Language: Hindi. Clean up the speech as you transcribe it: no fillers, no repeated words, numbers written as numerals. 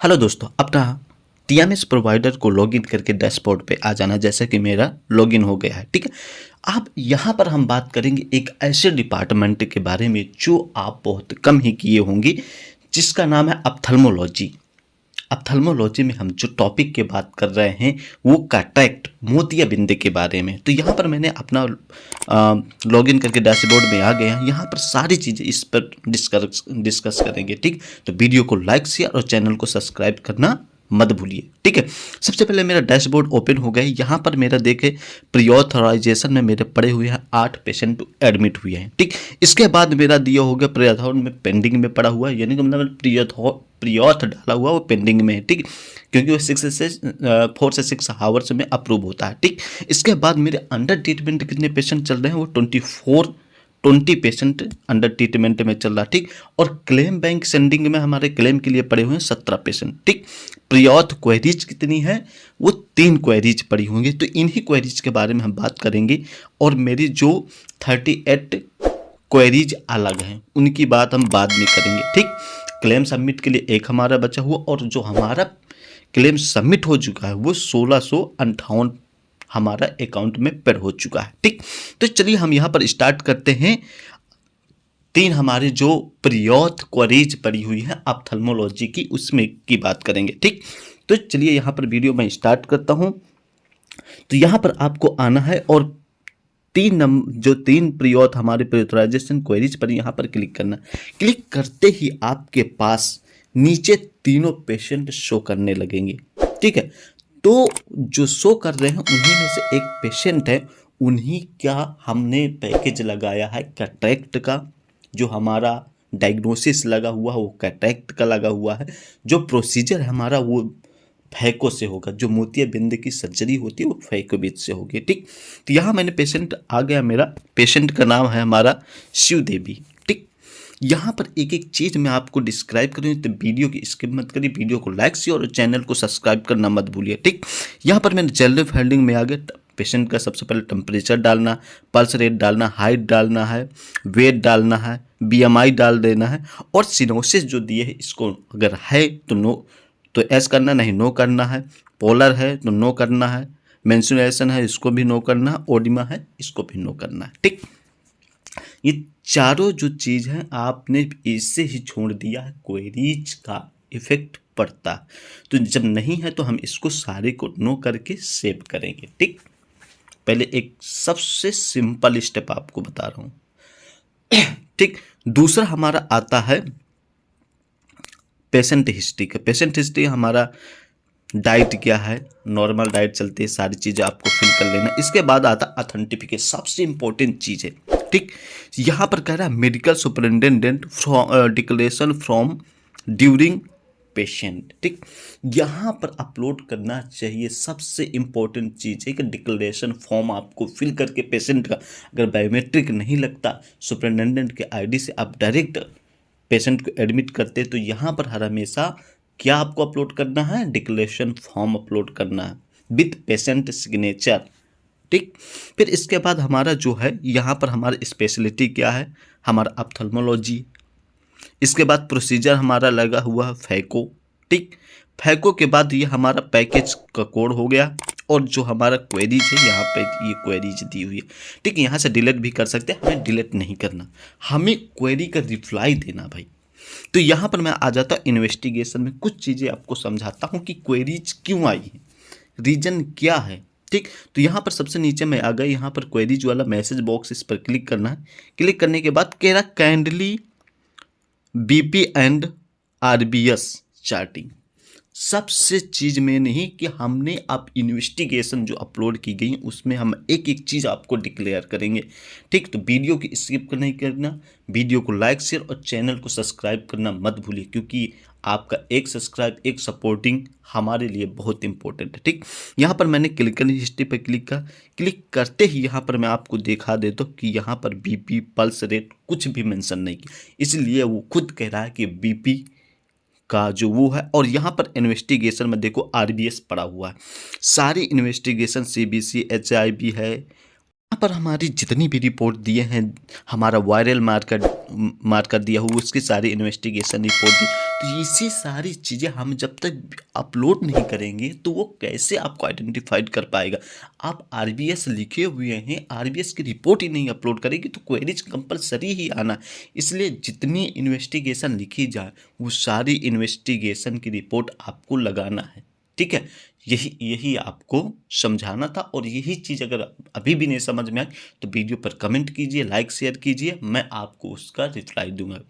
हेलो दोस्तों, अपना टीएमएस प्रोवाइडर को लॉगिन करके डैशबोर्ड पे आ जाना। जैसे कि मेरा लॉगिन हो गया है, ठीक है। अब यहाँ पर हम बात करेंगे एक ऐसे डिपार्टमेंट के बारे में जो आप बहुत कम ही किए होंगे, जिसका नाम है ऑप्थेल्मोलॉजी। ऑप्थेल्मोलॉजी में हम जो टॉपिक की बात कर रहे हैं वो कैटरेक्ट, मोतियाबिंद के बारे में। तो यहाँ पर मैंने अपना लॉगिन करके डैशबोर्ड में आ गया। यहाँ पर सारी चीज़ें इस पर डिस्कस करेंगे, ठीक। तो वीडियो को लाइक शेयर और चैनल को सब्सक्राइब करना मत भूलिए, ठीक है। सबसे पहले मेरा डैशबोर्ड ओपन हो गया। यहाँ पर मेरा देखे प्रीऑथराइजेशन में मेरे पड़े हुए हैं 8 पेशेंट एडमिट हुए हैं, ठीक। इसके बाद मेरा दिया हो गया प्रीऑथन में पेंडिंग में पड़ा हुआ है, यानी कि मतलब प्रीऑथ डाला हुआ वो पेंडिंग में है, ठीक। क्योंकि वो 4 से 6 आवर्स में अप्रूव होता है, ठीक। इसके बाद मेरे अंडर ट्रीटमेंट कितने पेशेंट चल रहे हैं, वो 20 पेशेंट अंडर ट्रीटमेंट में चल रहा, ठीक। और क्लेम बैंक सेंडिंग में हमारे क्लेम के लिए पड़े हुए हैं 17 पेशेंट, ठीक। प्रीऑथ क्वेरीज कितनी है, वो 3 क्वेरीज पड़ी होंगी। तो इन्हीं क्वेरीज के बारे में हम बात करेंगे। और मेरी जो 38 क्वेरीज अलग हैं उनकी बात हम बाद में करेंगे, ठीक। क्लेम सबमिट के लिए एक हमारा बचा हुआ, और जो हमारा क्लेम सबमिट हो चुका है वो 1658 हमारा अकाउंट में पेड हो चुका है, ठीक। तो चलिए हम यहाँ पर स्टार्ट करते हैं। 3 हमारे जो प्रीऑथ क्वेरीज पड़ी हुई है ऑप्थेल्मोलॉजी की, उसमें की बात करेंगे, ठीक। तो चलिए यहाँ पर वीडियो में स्टार्ट करता हूँ। तो यहाँ पर आपको आना है और 3 प्रीऑथ हमारे प्रीऑथराइजेशन क्वेरीज पर यहाँ पर क्लिक करना। क्लिक करते ही आपके पास नीचे तीनों पेशेंट शो करने लगेंगे, ठीक है। तो जो शो कर रहे हैं उन्हीं में से एक पेशेंट है, उन्हीं का हमने पैकेज लगाया है कैटरेक्ट का। जो हमारा डायग्नोसिस लगा हुआ है वो कैटरेक्ट का लगा हुआ है। जो प्रोसीजर है हमारा वो फैको से होगा। जो मोतियाबिंद की सर्जरी होती है वो फैकोबिद से होगी, ठीक। तो यहाँ मैंने पेशेंट आ गया, मेरा पेशेंट का नाम है हमारा शिव देवी, ठीक। यहाँ पर एक एक चीज़ मैं आपको डिस्क्राइब करूँ, तो वीडियो की स्किप मत करिए, वीडियो को लाइक शेयर और चैनल को सब्सक्राइब करना मत भूलिए, ठीक। यहाँ पर मैंने जनरल फाइंडिंग में आ गया। पेशेंट का सबसे पहले टेम्परेचर डालना, पल्स रेट डालना, हाइट डालना है, वेट डालना है, बीएमआई डाल देना है, और सिनोसिस जो दिए है इसको अगर है तो नो तो एस करना, नहीं नो करना है। पोलर है तो नो करना है। मेंस्ट्रुएशन है इसको भी नो करना है। ओडिमा है इसको भी नो करना है, ठीक। ये चारों जो चीज़ हैं आपने इससे ही छोड़ दिया है, क्वेरीज का इफेक्ट पड़ता। तो जब नहीं है तो हम इसको सारे को नो करके सेव करेंगे, ठीक। पहले एक सबसे सिंपल स्टेप आपको बता रहा हूँ, ठीक। दूसरा हमारा आता है पेशेंट हिस्ट्री का। पेशेंट हिस्ट्री हमारा डाइट क्या है, नॉर्मल डाइट चलती है, सारी चीज़ें आपको फिल कर लेना। इसके बाद आता ऑथेंटिफिकेशन, सबसे इंपॉर्टेंट चीज़ है, ठीक। यहाँ पर कह रहा है medical superintendent declaration from during patient, ठीक। यहाँ पर अपलोड करना चाहिए। सबसे इंपॉर्टेंट चीज़ है कि डिक्लेरेशन फॉर्म आपको फिल करके पेशेंट का अगर बायोमेट्रिक नहीं लगता सुपरिटेंडेंट के आईडी से आप डायरेक्ट पेशेंट को एडमिट करते, तो यहाँ पर हर हमेशा क्या आपको अपलोड करना है, डिक्लेरेशन फॉर्म अपलोड करना है विथ पेशेंट सिग्नेचर, ठीक। फिर इसके बाद हमारा जो है यहाँ पर हमारा स्पेशलिटी क्या है, हमारा ऑप्थेल्मोलॉजी। इसके बाद प्रोसीजर हमारा लगा हुआ है फैको, ठीक। फैको के बाद ये हमारा पैकेज का कोड हो गया, और जो हमारा क्वेरीज है यहाँ पे ये क्वेरीज दी हुई है, ठीक। यहाँ से डिलीट भी कर सकते हैं, हमें डिलीट नहीं करना, हमें क्वेरी का रिप्लाई देना भाई। तो यहाँ पर मैं आ जाता हूँ इन्वेस्टिगेशन में। कुछ चीज़ें आपको समझाता हूँ कि क्वेरीज क्यों आई है, रीजन क्या है, ठीक। तो यहाँ पर सबसे नीचे मैं आ गया, यहाँ पर क्वेरीज वाला मैसेज बॉक्स, इस पर क्लिक करना है। क्लिक करने के बाद कह रहा kindly BP and RBS charting. सबसे चीज़ में नहीं कि हमने अब इन्वेस्टिगेशन जो अपलोड की गई उसमें हम एक एक चीज़ आपको डिक्लेयर करेंगे, ठीक। तो वीडियो की स्किप नहीं करना, वीडियो को लाइक शेयर और चैनल को सब्सक्राइब करना मत भूलिए, क्योंकि आपका एक सब्सक्राइब, एक सपोर्टिंग हमारे लिए बहुत इंपॉर्टेंट है, ठीक। यहाँ पर मैंने क्लिनिकल हिस्ट्री पर क्लिक किया। क्लिक करते ही यहाँ पर मैं आपको दिखा देता हूँ कि यहाँ पर बीपी, पल्स रेट कुछ भी मेंशन नहीं किया, इसलिए वो खुद कह रहा है कि बीपी का जो वो है। और यहाँ पर इन्वेस्टिगेशन में देखो आरबीएस पड़ा हुआ है, सारी इन्वेस्टिगेशन सीबीसी, एचआईवी है, यहाँ पर हमारी जितनी भी रिपोर्ट दिए हैं, हमारा वायरल मार्कर दिया हुआ, उसकी सारी इन्वेस्टिगेशन रिपोर्ट दी। तो इसी सारी चीज़ें हम जब तक अपलोड नहीं करेंगे तो वो कैसे आपको आइडेंटिफाइड कर पाएगा। आप आरबीएस लिखे हुए हैं, आरबीएस की रिपोर्ट ही नहीं अपलोड करेगी तो क्वेरीज कंपलसरी ही आना। इसलिए जितनी इन्वेस्टिगेशन लिखी जाए वो सारी इन्वेस्टिगेशन की रिपोर्ट आपको लगाना है, ठीक है। यही यही आपको समझाना था। और यही चीज़ अगर अभी भी नहीं समझ में आई तो वीडियो पर कमेंट कीजिए, लाइक शेयर कीजिए, मैं आपको उसका रिप्लाई दूंगा।